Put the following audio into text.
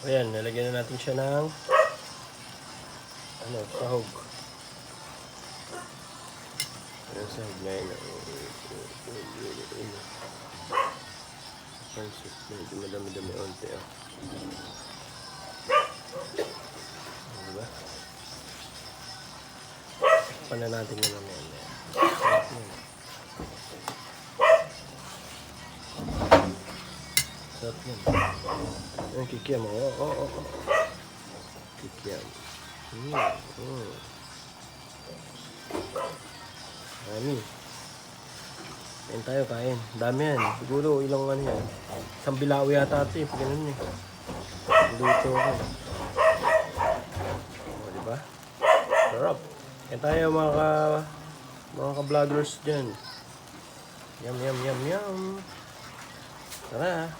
Ayan, nalagyan na natin siya ng sahog. Ayan, sahog na yun. Pansip, medyo madami-dami onte. Diba? Pana natin na naman. Sarap yun. Ayan, kikiam. Kikiam. Dami. Kain tayo, kain. Dami yan. Siguro ilang ano yan. Isang bilao yata ito eh. Ganun eh. Luto ako. O, diba? Sarap. Kain tayo mga ka-vloggers dyan. Yum, yum, yum, yum. Tara.